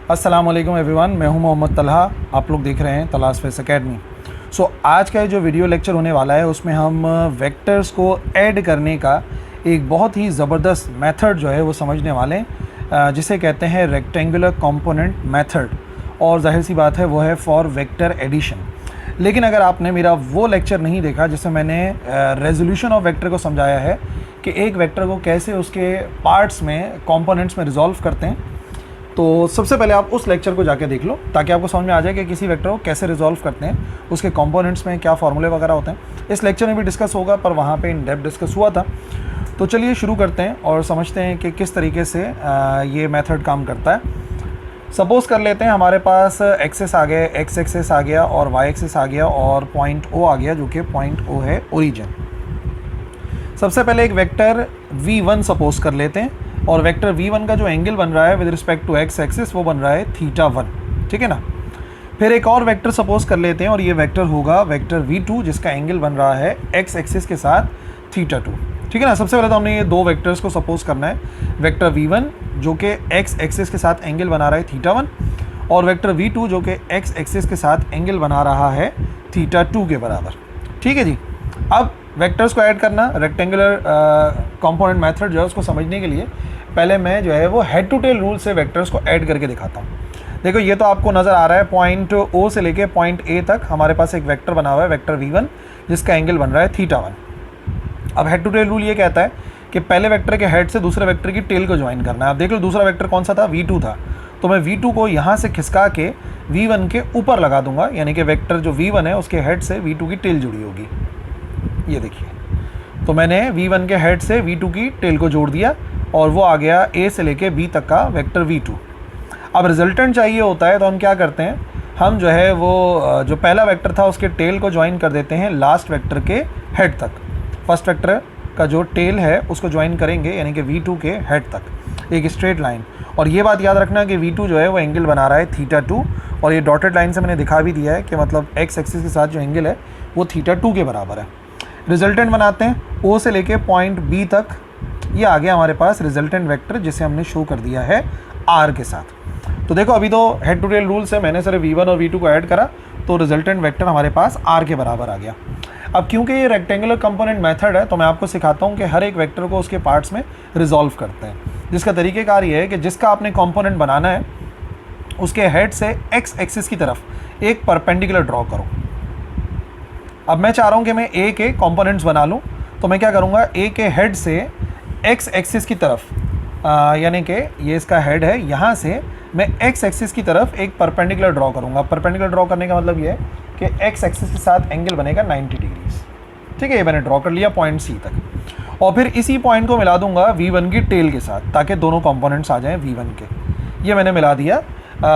अस्सलाम वालेकुम एवरीवन, मैं हूं मोहम्मद तलहा। आप लोग देख रहे हैं तलाश फेस एकेडमी। आज का जो वीडियो लेक्चर होने वाला है उसमें हम वेक्टर्स को ऐड करने का एक बहुत ही ज़बरदस्त मेथड जो है वो समझने वाले हैं, जिसे कहते हैं रेक्टेंगुलर कंपोनेंट मेथड। और जाहिर सी बात है वो है फॉर वेक्टर एडिशन। लेकिन अगर आपने मेरा वो लेक्चर नहीं देखा जिसमें मैंने रेजोल्यूशन ऑफ वेक्टर को समझाया है कि एक वेक्टर को कैसे उसके पार्ट्स में कंपोनेंट्स में रिजॉल्व करते हैं, तो सबसे पहले आप उस लेक्चर को जाके देख लो ताकि आपको समझ में आ जाए कि किसी वेक्टर को कैसे रिजॉल्व करते हैं, उसके कंपोनेंट्स में क्या फार्मूले वगैरह होते हैं। इस लेक्चर में भी डिस्कस होगा पर वहाँ पे इन डेप्थ डिस्कस हुआ था। तो चलिए शुरू करते हैं और समझते हैं कि किस तरीके से ये मेथड काम करता है। सपोज़ कर लेते हैं हमारे पास एक्सेस आ गया, एक्स एक्सेस आ गया और वाई एक्सेस आ गया और पॉइंट ओ आ गया, जो कि पॉइंट ओ है ओरिजिन। सबसे पहले एक वेक्टर v1 सपोज कर लेते हैं और वेक्टर v1 का जो एंगल बन रहा है with respect to x axis वो बन रहा है θ1, ठीक है ना। फिर एक और वेक्टर सपोज कर लेते हैं और ये वेक्टर होगा वेक्टर v2 जिसका एंगल बन रहा है एक्स एक्सिस के साथ θ2, ठीक है ना। सबसे पहले तो हमने ये दो वेक्टर्स को सपोज करना है, वेक्टर v1 जो कि एक्स एक्सिस के साथ एंगल बना रहा है θ1 और वेक्टर v2 जो कि एक्स एक्सिस के साथ एंगल बना रहा है θ2 के बराबर, ठीक है जी। अब वेक्टर्स को ऐड करना, रेक्टेंगुलर कंपोनेंट मेथड जो है उसको समझने के लिए पहले मैं जो है वो हेड टू टेल रूल से वेक्टर्स को ऐड करके दिखाता हूँ। देखो ये तो आपको नज़र आ रहा है पॉइंट ओ से लेके पॉइंट ए तक हमारे पास एक वेक्टर बना हुआ है वेक्टर v1 जिसका एंगल बन रहा है θ1। अब हेड टू टेल रूल ये कहता है कि पहले वेक्टर के हेड से दूसरे वेक्टर की टेल को ज्वाइन करना है। अब देख लो दूसरा वेक्टर कौन सा था, v2 था, तो मैं v2 को यहाँ से खिसका के v1 के ऊपर लगा दूंगा, यानी कि वेक्टर जो v1 है उसके हेड से v2 की टेल जुड़ी होगी। ये देखिए, तो मैंने v1 के हेड से v2 की टेल को जोड़ दिया और वो आ गया a से लेके b तक का वेक्टर v2। अब रिजल्टेंट चाहिए होता है तो हम क्या करते हैं, हम जो है वो जो पहला वेक्टर था उसके टेल को ज्वाइन कर देते हैं लास्ट वेक्टर के हेड तक। फर्स्ट वेक्टर का जो टेल है उसको ज्वाइन करेंगे यानी कि v2 के हेड तक एक स्ट्रेट लाइन। और ये बात याद रखना कि v2 जो है वो एंगल बना रहा है θ2 और ये डॉटेड लाइन से मैंने दिखा भी दिया है कि मतलब x एक्सिस के साथ जो एंगल है वो θ2 के बराबर है। रिजल्टेंट बनाते हैं O से लेके पॉइंट B तक, ये आ गया हमारे पास रिजल्टेंट वेक्टर जिसे हमने शो कर दिया है R के साथ। तो देखो अभी तो हेड टू टेल रूल से मैंने सिर्फ v1 और v2 को ऐड करा तो रिजल्टेंट वेक्टर हमारे पास R के बराबर आ गया। अब क्योंकि ये रेक्टेंगुलर कंपोनेंट मेथड है तो मैं आपको सिखाता हूँ कि हर एक वेक्टर को उसके पार्ट्स में रिजॉल्व करते हैं, जिसका तरीक़ेकार ये है कि जिसका आपने कंपोनेंट बनाना है उसके हेड से एक्स एक्सिस की तरफ एक परपेंडिकुलर ड्रॉ करो। अब मैं चाह रहा हूँ कि मैं ए के कंपोनेंट्स बना लूँ, तो मैं क्या करूँगा, ए के हेड से एक्स एक्सिस की तरफ यानी कि ये इसका हेड है, यहाँ से मैं एक्स एक्सिस की तरफ एक परपेंडिकुलर ड्रॉ करूँगा। परपेंडिकुलर ड्रॉ करने का मतलब ये है कि एक्स एक्सिस के साथ एंगल बनेगा 90 डिग्रीज, ठीक है। ये मैंने ड्रॉ कर लिया पॉइंट सी तक और फिर इसी पॉइंट को मिला दूंगा v1 की टेल के साथ ताकि दोनों कंपोनेंट्स आ जाएं v1 के। ये मैंने मिला दिया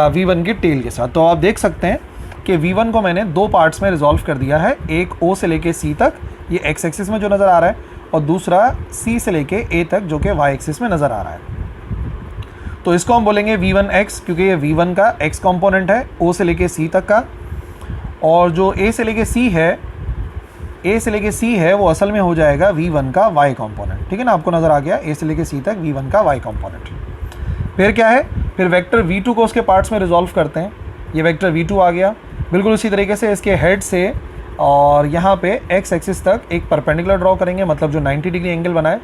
v1 की टेल के साथ। तो आप देख सकते हैं कि v1 को मैंने दो पार्ट्स में रिजॉल्व कर दिया है, एक o से लेके c तक ये x एक्सिस में जो नज़र आ रहा है और दूसरा c से लेके a तक जो कि y एक्सिस में नज़र आ रहा है। तो इसको हम बोलेंगे v1x क्योंकि ये v1 का x कंपोनेंट है o से लेके c तक का, और जो a से लेके c है वो असल में हो जाएगा v1 का y कंपोनेंट, ठीक है ना। आपको नज़र आ गया a से लेके c तक v1 का y कंपोनेंट। फिर क्या है, फिर वेक्टर v2 को उसके पार्ट्स में रिजॉल्व करते हैं। ये वेक्टर v2 आ गया, बिल्कुल उसी तरीके से इसके हेड से और यहाँ पे x एक्सिस तक एक परपेंडिकुलर ड्रॉ करेंगे, मतलब जो 90 डिग्री एंगल बनाए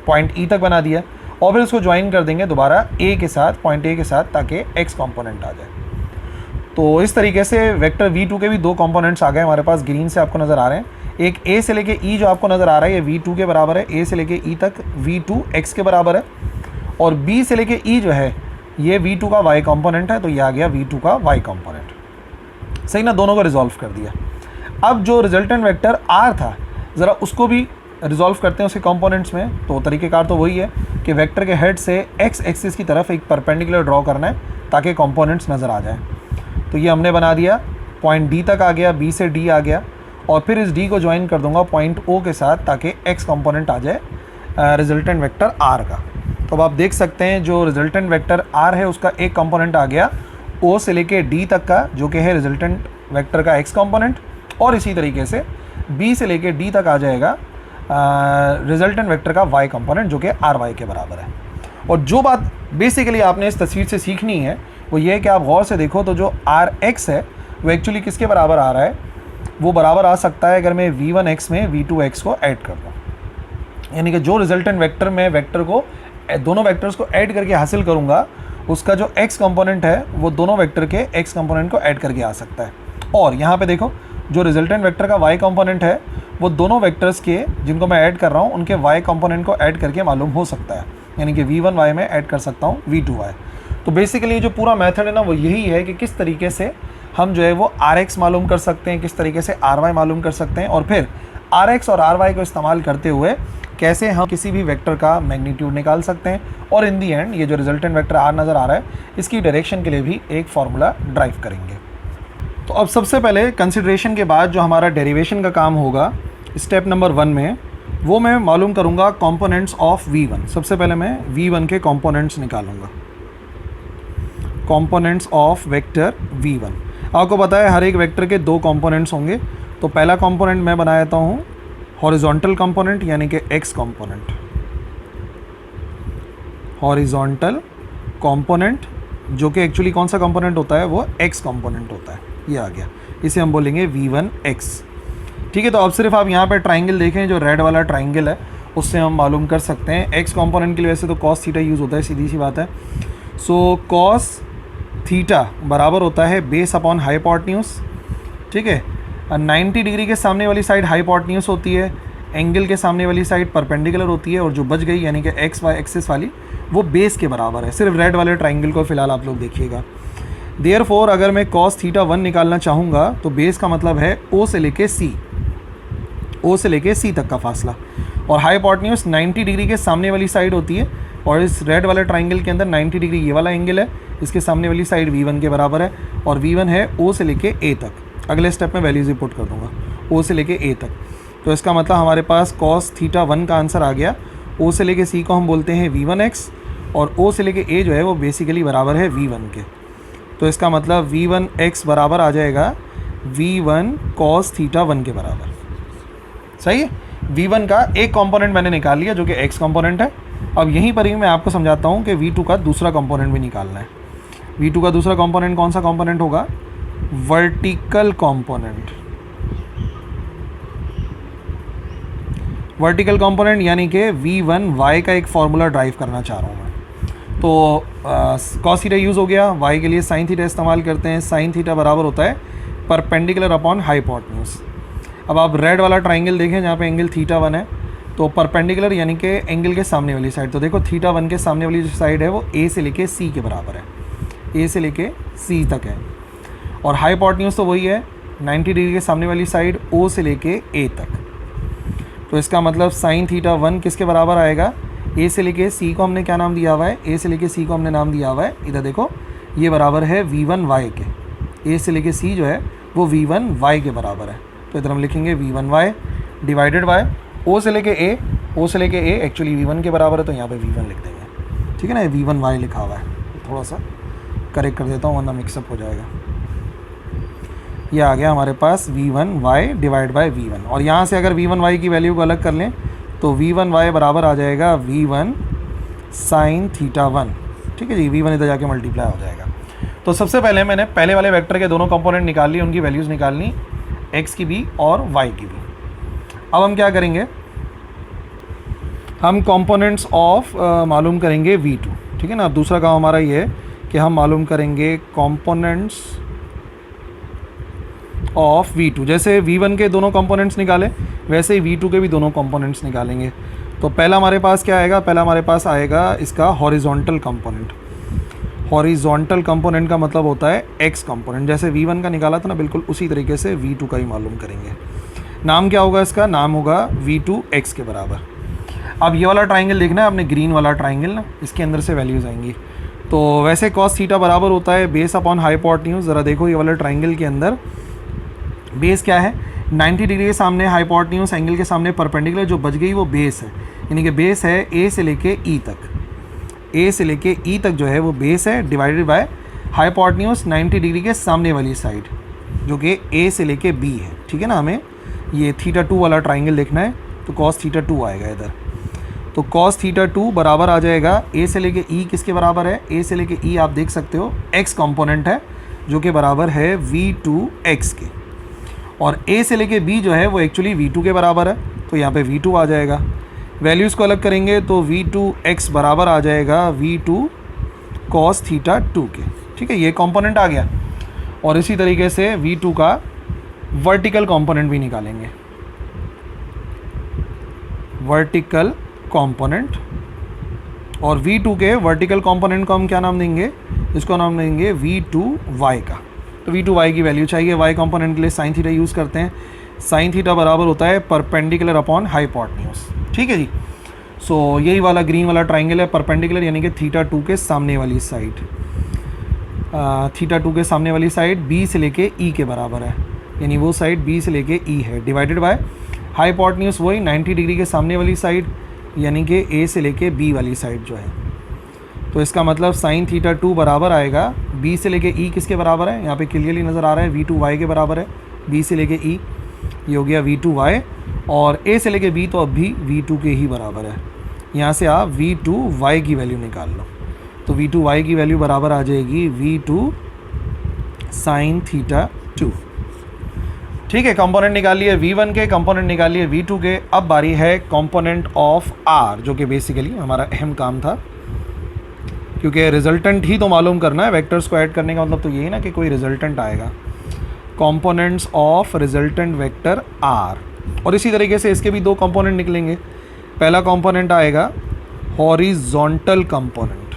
पॉइंट E तक बना दिया, और फिर उसको ज्वाइन कर देंगे दोबारा a के साथ, पॉइंट A के साथ, ताकि x कंपोनेंट आ जाए। तो इस तरीके से वेक्टर v2 के भी दो कंपोनेंट्स आ गए हमारे पास, ग्रीन से आपको नज़र आ रहे हैं। एक a से लेके e जो आपको नज़र आ रहा है ये v2 के बराबर है, a से लेके e तक v2 x के बराबर है, और b से लेके e जो है ये v2 का y कंपोनेंट है, तो ये आ गया v2 का y कंपोनेंट। सही ना, दोनों को रिजॉल्व कर दिया। अब जो रिजल्टेंट वेक्टर r था ज़रा उसको भी रिजॉल्व करते हैं उसके कंपोनेंट्स में। तो तरीक़ेकार तो वही है कि वेक्टर के हेड से x एक्सिस की तरफ एक परपेंडिकुलर ड्रॉ करना है ताकि कंपोनेंट्स नज़र आ जाएं। तो ये हमने बना दिया, पॉइंट D तक आ गया, B से D आ गया, और फिर इस D को ज्वाइन कर दूंगा पॉइंट O के साथ ताकि x कंपोनेंट आ जाए रिजल्टेंट वेक्टर R का। तो अब आप देख सकते हैं जो रिजल्टेंट वेक्टर R है उसका एक कंपोनेंट आ गया O से लेके D तक का जो कि है रिजल्टेंट वेक्टर का x कंपोनेंट, और इसी तरीके से B से लेके D तक आ जाएगा रिजल्टेंट वेक्टर का y कंपोनेंट जो कि ry के बराबर है। और जो बात बेसिकली आपने इस तस्वीर से सीखनी है वो ये है कि आप गौर से देखो तो जो आर एक्स है वो एक्चुअली किसके बराबर आ रहा है, वो बराबर आ सकता है अगर मैं v1x में v2x को ऐड कर दूँ। यानी कि जो रिजल्टेंट वेक्टर में वेक्टर को दोनों वेक्टर्स को ऐड करके हासिल करूँगा, उसका जो x कंपोनेंट है वो दोनों वेक्टर के x कंपोनेंट को ऐड करके आ सकता है। और यहाँ पे देखो जो रिजल्टेंट वेक्टर का y कंपोनेंट है वो दोनों वेक्टर्स के जिनको मैं ऐड कर रहा हूँ उनके y कंपोनेंट को ऐड करके मालूम हो सकता है। यानी कि v1y में ऐड कर सकता हूँ v2y। तो बेसिकली जो पूरा मेथड है ना वो यही है कि किस तरीके से हम जो है वो rx मालूम कर सकते हैं, किस तरीके से ry मालूम कर सकते हैं, और फिर rx और ry को इस्तेमाल करते हुए कैसे हम किसी भी वेक्टर का मैग्नीट्यूड निकाल सकते हैं, और इन दी एंड ये जो रिजल्टेंट वेक्टर r नज़र आ रहा है इसकी डायरेक्शन के लिए भी एक फार्मूला ड्राइव करेंगे। तो अब सबसे पहले कंसिडरेशन के बाद जो हमारा डेरिवेशन का काम होगा स्टेप नंबर 1 में, वो मैं मालूम करूँगा कंपोनेंट्स ऑफ v1। सबसे पहले मैं v1 के कंपोनेंट्स निकालूंगा, कंपोनेंट्स ऑफ वेक्टर v1। आपको पता है हर एक वेक्टर के दो कंपोनेंट्स होंगे। तो पहला कंपोनेंट मैं बना देता हूँ हॉरिजॉन्टल कंपोनेंट यानी कि x कंपोनेंट, हॉरिजॉन्टल कंपोनेंट जो कि एक्चुअली कौन सा कंपोनेंट होता है, वो x कंपोनेंट होता है। ये आ गया, इसे हम बोलेंगे v1x। ठीक है, तो अब सिर्फ आप यहाँ पे ट्राइंगल देखें, जो रेड वाला ट्राइंगल है उससे हम मालूम कर सकते हैं x कंपोनेंट के लिए। वैसे तो cos थीटा यूज़ होता है, सीधी सी बात है। सो cos थीटा बराबर होता है बेस अपॉन हाइपोटेन्यूज। ठीक है, 90 डिग्री के सामने वाली साइड हाइपोटेन्यूज होती है, एंगल के सामने वाली साइड परपेंडिकुलर होती है, और जो बच गई यानी कि एक्स वाई एक्सिस वाली वो बेस के बराबर है। सिर्फ रेड वाले ट्राइंगल को फिलहाल आप लोग देखिएगा। देयरफॉर अगर मैं cos थीटा 1 निकालना चाहूँगा तो बेस का मतलब है O से लेके C तक का फासला, और हाइपोटेन्यूज 90 डिग्री के सामने वाली साइड होती है, और इस रेड वाले ट्राइंगल के अंदर 90 डिग्री ये वाला एंगल है, इसके सामने वाली साइड v1 के बराबर है, और v1 है O से लेके A तक। अगले स्टेप में वैल्यूज पुट कर दूंगा O से लेके A तक। तो इसका मतलब हमारे पास cos थीटा 1 का आंसर आ गया। O से लेके C को हम बोलते हैं v1x, और O से लेके A जो है वो बेसिकली बराबर है v1 के। तो इसका मतलब v1x बराबर आ जाएगा v1 cos थीटा 1 के बराबर। सही है, v1 का एक कंपोनेंट मैंने निकाल लिया जो कि x कंपोनेंट है। अब यहीं पर ही मैं आपको समझाता हूँ कि v2 का दूसरा कंपोनेंट भी निकालना है। v2 का दूसरा कंपोनेंट कौन सा कंपोनेंट होगा, वर्टिकल कंपोनेंट। वर्टिकल कंपोनेंट यानी कि v1y का एक फार्मूला ड्राइव करना चाह रहा हूँ मैं। तो cos थीटा यूज़ हो गया, y के लिए sin थीटा इस्तेमाल करते हैं। sin थीटा बराबर होता है परपेंडिकुलर अपॉन हाइपोटेन्यूज। अब आप रेड वाला ट्राइंगल देखें जहाँ पे एंगल थीटा 1 है, तो परपेंडिकुलर यानी कि एंगल के सामने वाली साइड। तो देखो थीटा 1 के सामने वाली जो साइड है वो A से लेके C के बराबर है, A से लेके C तक है, और हाइपोटेन्यूज तो वही है 90 डिग्री के सामने वाली साइड O से लेके A तक। तो इसका मतलब sin थीटा 1 किसके बराबर आएगा, A से लेके C को हमने क्या नाम दिया हुआ है, A से लेके C को हमने नाम दिया हुआ है, इधर देखो ये बराबर है v1y के। A से लेके C जो है वो v1y के बराबर है। तो इधर हम लिखेंगे v1y डिवाइडेड बाय O से लेके A, O से लेके A एक्चुअली v1 के बराबर है, तो यहाँ पे v1 लिख देंगे। ठीक है ना, v1y लिखा हुआ है, थोड़ा सा करेक्ट कर देता हूँ वरना मिक्सअप हो जाएगा। ये आ गया हमारे पास v1y डिवाइड बाय v1, और यहाँ से अगर v1y की वैल्यू को अलग कर लें तो v1y बराबर आ जाएगा v1 sin थीटा 1। ठीक है जी, v1 इधर जाके मल्टीप्लाई हो जाएगा। तो सबसे पहले मैंने पहले वाले वेक्टर के दोनों कंपोनेंट निकाल लिए, उनकी वैल्यूज़ निकालनी x की भी और y की भी। अब हम क्या करेंगे, हम कंपोनेंट्स ऑफ मालूम करेंगे v2। ठीक है ना, अब दूसरा काम हमारा ये है कि हम मालूम करेंगे कंपोनेंट्स ऑफ v2। जैसे v1 के दोनों कंपोनेंट्स निकाले वैसे ही v2 के भी दोनों कंपोनेंट्स निकालेंगे। तो पहला हमारे पास क्या आएगा, पहला हमारे पास आएगा इसका हॉरिजॉन्टल कंपोनेंट। हॉरिजॉन्टल कंपोनेंट का मतलब होता है x कंपोनेंट। जैसे v1 का निकाला था ना, बिल्कुल उसी तरीके से v2 का ही मालूम करेंगे। नाम क्या होगा इसका, नाम होगा v2x के बराबर। अब ये वाला ट्राइंगल देखना है आपने, ग्रीन वाला ट्राइंगल ना, इसके अंदर से वैल्यूज़ आएंगी। तो वैसे cos थीटा बराबर होता है बेस अपॉन हाइपोटेन्यूज। ज़रा देखो ये वाला ट्राइंगल के अंदर बेस क्या है, 90 डिग्री के सामने हाइपोटेन्यूज, एंगल के सामने परपेंडिकुलर, जो बच गई वो बेस है। यानी कि बेस है A से लेके E तक, A से लेके E तक जो है वो बेस है, डिवाइडेड बाय हाइपोटेन्यूज 90 डिग्री के सामने वाली साइड जो कि A से लेके B है। ठीक है ना, हमें ये थीटा 2 वाला ट्राइंगल देखना है, तो cos थीटा 2 आएगा इधर। तो cos थीटा 2 बराबर आ जाएगा a से लेके e किसके बराबर है, a से लेके e आप देख सकते हो x कंपोनेंट है जो कि बराबर है v2x के, और a से लेके b जो है वो एक्चुअली v2 के बराबर है, तो यहाँ पे v2 आ जाएगा। वैल्यूज़ को अलग करेंगे तो v2x बराबर आ जाएगा v2 cos थीटा 2 के। ठीक है, ये कंपोनेंट आ गया। और इसी तरीके से v2 का वर्टिकल कंपोनेंट भी निकालेंगे। वर्टिकल कंपोनेंट, और v2 के वर्टिकल कंपोनेंट को हम क्या नाम देंगे, इसको नाम देंगे v2y का। तो v2y की वैल्यू चाहिए, y कंपोनेंट के लिए साइन थीटा यूज़ करते हैं। साइन थीटा बराबर होता है परपेंडिकुलर अपॉन हाइपोटेन्यूज। ठीक है जी। सो यही वाला ग्रीन वाला ट्राइंगल है परपेंडिकुलर, यानी कि थीटा 2 के सामने वाली साइड, थीटा 2 के सामने वाली साइड b से लेके e के बराबर है, यानी वो साइड b से लेके e है, डिवाइडेड बाय हाइपोटेन्यूज वही 90 डिग्री के सामने वाली साइड, यानी कि a से लेके b वाली साइड जो है। तो इसका मतलब साइन थीटा 2 बराबर आएगा b से लेके e किसके बराबर है, यहाँ पे क्लियरली नज़र आ रहा है v2y के बराबर है, b से लेके e, ये हो गया v2y, और a से लेके b तो अब भी v2 के ही बराबर है। यहाँ से आप v2y की वैल्यू निकाल लो, तो v2y की वैल्यू बराबर आ जाएगी v2 साइन थीटा 2। ठीक है, कंपोनेंट निकाल लिए v1 के, कंपोनेंट निकाल लिए v2 के। अब बारी है कंपोनेंट ऑफ r, जो कि बेसिकली हमारा अहम काम था, क्योंकि रिजल्टेंट ही तो मालूम करना है। वेक्टर्स को ऐड करने का मतलब तो यही ना कि कोई रिजल्टेंट आएगा। Components of resultant vector r, और इसी तरीके से इसके भी दो कंपोनेंट निकलेंगे। पहला कंपोनेंट आएगा हॉरिजॉन्टल कंपोनेंट,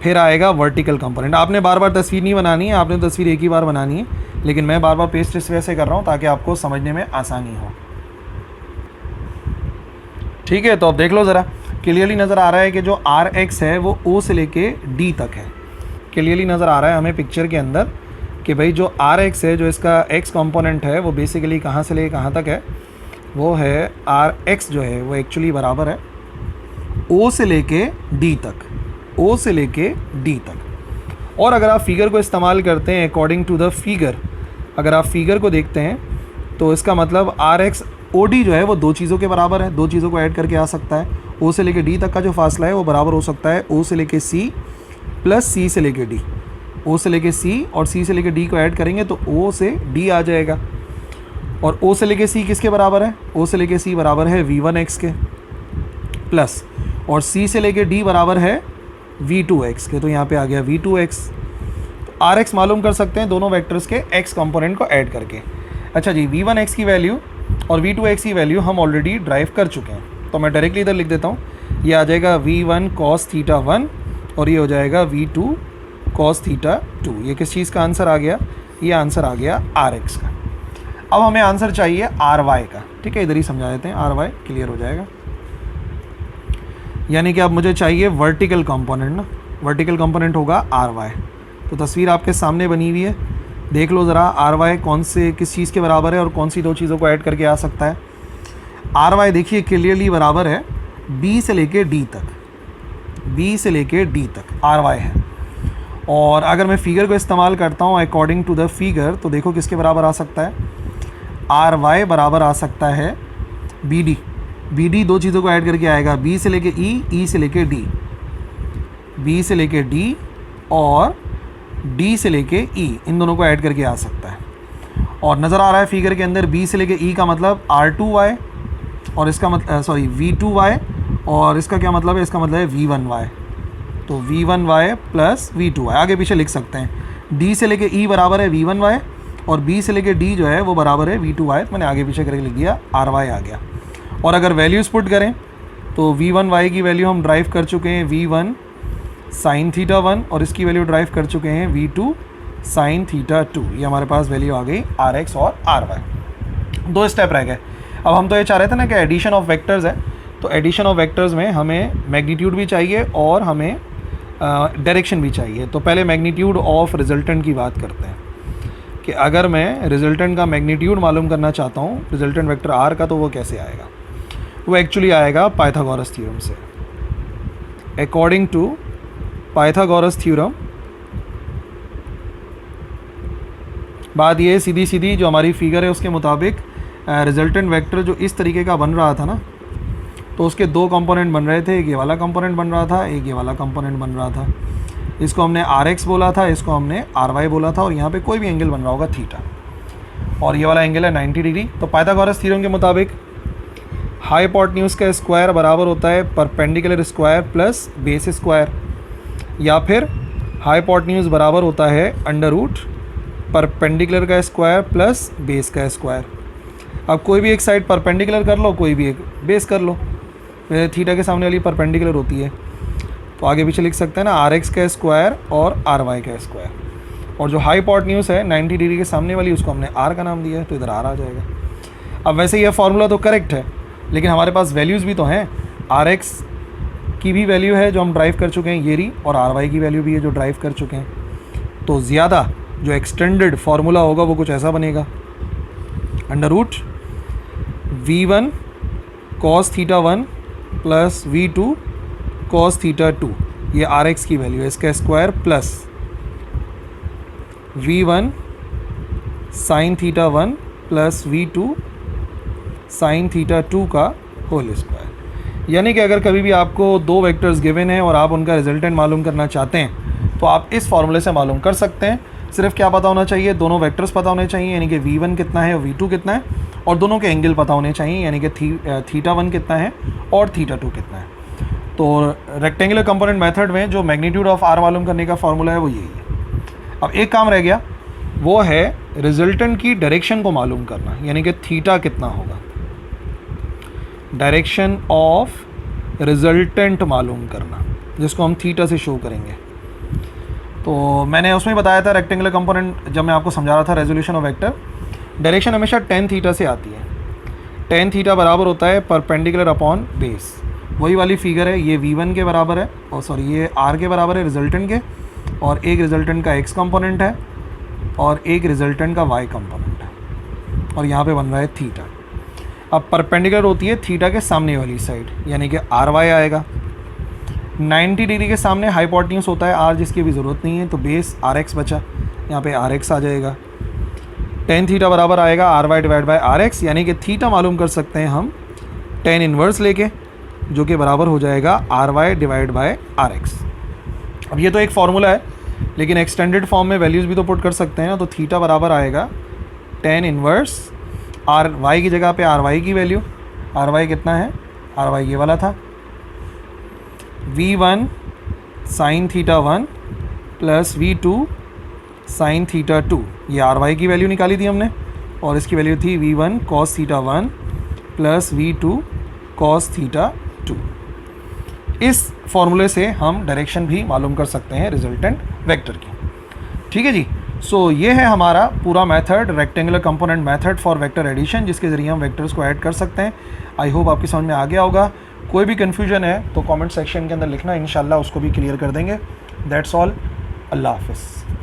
फिर आएगा वर्टिकल कंपोनेंट। आपने बार बार तस्वीर नहीं बनानी है, आपने तस्वीर एक ही बार बनानी है, लेकिन मैं बार बार पेस्ट इस वजह से कर रहा हूँ ताकि आपको समझने में आसानी हो। ठीक है, तो अब देख लो ज़रा, क्लियरली नज़र आ रहा है कि जो आर एक्स है वो ओ से लेके डी तक है। क्लियरली नज़र आ रहा है हमें पिक्चर के अंदर कि भाई जो आर एक्स है, जो इसका एक्स कंपोनेंट है, वो बेसिकली कहाँ से लेके कहाँ तक है, वो है आर एक्स जो है वो एक्चुअली बराबर है ओ से लेके डी तक, ओ से लेके डी तक। और अगर आप फिगर को इस्तेमाल करते हैं अकॉर्डिंग टू द फिगर, अगर आप फिगर को देखते हैं तो इसका मतलब आर एक्स ओ डी जो है वो दो चीज़ों के बराबर है, दो चीज़ों को ऐड करके आ सकता है। ओ से लेके डी तक का जो फासला है वो बराबर हो सकता है ओ से लेके सी प्लस सी से लेके डी। ओ से लेके सी और सी से लेके डी को ऐड करेंगे तो ओ से डी आ जाएगा। और ओ से लेके सी किसके बराबर है, ओ से लेके सी बराबर है v1x के, प्लस और सी से लेके डी बराबर है v2x के, तो यहाँ पे आ गया v2x। तो rx मालूम कर सकते हैं दोनों वेक्टर्स के x कंपोनेंट को ऐड करके। अच्छा जी, v1x की वैल्यू और v2x की वैल्यू हम ऑलरेडी ड्राइव कर चुके हैं, तो मैं डायरेक्टली इधर लिख देता हूँ। ये आ जाएगा v1 cos थीटा 1 और ये हो जाएगा v2 cos थीटा 2। ये किस चीज़ का आंसर आ गया, ये आंसर आ गया rx का। अब हमें आंसर चाहिए ry का। ठीक है, इधर ही समझा देते हैं, ry क्लियर हो जाएगा। यानी कि अब मुझे चाहिए वर्टिकल कंपोनेंट ना, वर्टिकल कंपोनेंट होगा ry। तो तस्वीर आपके सामने बनी हुई है, देख लो ज़रा ry कौन से किस चीज़ के बराबर है और कौन सी दो चीज़ों को ऐड करके आ सकता है। ry देखिए क्लियरली बराबर है b से लेके d तक, b से लेके d तक ry है। और अगर मैं फिगर को इस्तेमाल करता हूँ अकॉर्डिंग टू द फिगर, तो देखो किसके बराबर आ सकता है, ry बराबर आ सकता है bd। bd दो चीज़ों को ऐड करके आएगा, b से लेके e, e से लेके d, b से लेके d और d से लेके e, इन दोनों को ऐड करके आ सकता है। और नज़र आ रहा है फिगर के अंदर b से लेके e का मतलब r2y और इसका मतलब सॉरी v2y, और इसका क्या मतलब है, इसका मतलब है v1y। तो v1y प्लस v2y आगे पीछे लिख सकते हैं। d से लेके e बराबर है v1y और b से लेके d जो है वो बराबर है v2y, तो मैंने आगे पीछे करके लिख दिया, ry आ गया। और अगर वैल्यूज़ पुट करें तो v1y की वैल्यू हम ड्राइव कर चुके हैं v1 साइन थीटा 1 और इसकी वैल्यू ड्राइव कर चुके हैं v2 साइन थीटा 2। ये हमारे पास वैल्यू आ गई rx और ry। दो स्टेप रह गए। अब हम तो ये चाह रहे थे ना कि एडिशन ऑफ वेक्टर्स है, तो एडिशन ऑफ वेक्टर्स में हमें मैग्नीट्यूड भी चाहिए और हमें डायरेक्शन भी चाहिए। तो पहले मैग्नीट्यूड ऑफ रिजल्टेंट की बात करते हैं कि अगर मैं रिजल्टेंट का मैग्नीट्यूड मालूम करना चाहता हूँ रिजल्टेंट वेक्टर r का, तो वो कैसे आएगा, वो एक्चुअली आएगा पाइथागोरस थ्योरम से। अकॉर्डिंग टू पाइथागोरस थ्योरम बात ये सीधी सीधी जो हमारी फिगर है उसके मुताबिक रिजल्टेंट वेक्टर जो इस तरीके का बन रहा था ना, तो उसके दो कंपोनेंट बन रहे थे, एक ये वाला कंपोनेंट बन रहा था, एक ये वाला कंपोनेंट बन रहा था। इसको हमने आर एक्स बोला था, इसको हमने आर वाई बोला था, और यहाँ पे कोई भी एंगल बन रहा होगा थीटा, और ये वाला एंगल है 90 डिग्री। तो पाइथागोरस थ्योरम के मुताबिक हाइपोटेन्यूज का स्क्वायर बराबर होता है perpendicular square plus base square, या फिर हाइपोटेन्यूज बराबर होता है अंडर रूट परपेंडिकुलर का स्क्वायर प्लस बेस का स्क्वायर। अब कोई भी एक साइड परपेंडिकुलर कर लो, कोई भी एक बेस कर लो, थीटा के सामने वाली परपेंडिकुलर होती है, तो आगे पीछे लिख सकते हैं ना आर एक्स का स्क्वायर और आर वाई का स्क्वायर, और जो हाइपोटेन्यूज है 90 डिग्री के सामने वाली उसको हमने आर का नाम दिया है, तो इधर आर आ जाएगा। अब वैसे यह फार्मूला तो करेक्ट है, लेकिन हमारे पास वैल्यूज़ भी तो हैं। आर एक्स की भी वैल्यू है जो हम ड्राइव कर चुके हैं ये रही, और आर वाई की वैल्यू भी है जो ड्राइव कर चुके हैं। तो ज़्यादा जो एक्सटेंडेड फार्मूला होगा वो कुछ ऐसा बनेगा, under root v1 cos theta 1 plus v2 cos theta 2, ये आर एक्स की वैल्यू है, इसका square plus v1 sine theta 1 plus v2 sine theta 2 का होल स्क्वायर। यानी कि अगर कभी भी आपको दो वेक्टर्स गिवन हैं और आप उनका रिजल्टेंट मालूम करना चाहते हैं तो आप इस फॉर्मूले से मालूम कर सकते हैं। सिर्फ क्या पता होना चाहिए, दोनों वेक्टर्स पता होने चाहिए, यानी कि v1 कितना है और v2 कितना है, और दोनों के एंगल पता होने चाहिए, यानी कि थीटा 1 कितना है और थीटा 2 कितना है। तो रेक्टेंगुलर कंपोनेंट मेथड में जो मैग्नीट्यूड ऑफ आर मालूम करने का फॉर्मूला है वो यही है। अब एक काम रह गया, वो है रिजल्टेंट की डायरेक्शन को मालूम करना, यानी कि थीटा कितना होगा, डायरेक्शन ऑफ रिजल्टेंट मालूम करना, जिसको हम थीटा से शो करेंगे। तो मैंने उसमें बताया था रेक्टेंगुलर कंपोनेंट जब मैं आपको समझा रहा था रेजोल्यूशन ऑफ वेक्टर, डायरेक्शन हमेशा टेन थीटा से आती है। टेन थीटा बराबर होता है परपेंडिकुलर अपॉन बेस, वही वाली फिगर है, ये v1 के बराबर है, और सॉरी ये r के बराबर है रिजल्टेंट के, और एक रिजल्टेंट का x कंपोनेंट है और एक रिजल्टेंट का y कंपोनेंट है, और यहाँ पे बन रहा है थीटा। अब परपेंडिकुलर होती है थीटा के सामने वाली साइड, यानी कि आर वाई आएगा। 90 डिग्री के सामने हाइपोटेन्यूज होता है आर, जिसकी भी ज़रूरत नहीं है, तो बेस आर एक्स बचा, यहाँ पे आर एक्स आ जाएगा। टेन थीटा बराबर आएगा r y divide by r x, यानी कि थीटा मालूम कर सकते हैं हम टेन इन्वर्स लेके, जो कि बराबर हो जाएगा r y divide by r x. अब ये तो एक फार्मूला है, लेकिन एक्सटेंडेड फॉर्म में वैल्यूज़ भी तो पुट कर सकते हैं ना, तो थीटा बराबर आएगा टेन इन्वर्स आर वाई की जगह पे आर वाई की वैल्यू, आर वाई कितना है, आर वाई ये वाला था, v1 sine theta 1 plus v2 sine theta 2, ये आर वाई की वैल्यू निकाली थी हमने, और इसकी वैल्यू थी v1 cos theta 1 plus v2 cos theta 2। इस फॉर्मूले से हम डायरेक्शन भी मालूम कर सकते हैं रिजल्टेंट वेक्टर की। ठीक है जी। सो ये है हमारा पूरा method, rectangular component method for vector addition, जिसके ज़रिए हम वेक्टर्स को ऐड कर सकते हैं। आई होप आपकी समझ में आ गया होगा। कोई भी कन्फ्यूजन है तो कमेंट सेक्शन के अंदर लिखना, इंशाल्लाह उसको भी क्लियर कर देंगे। दैट्स ऑल, अल्लाह हाफ़िज़।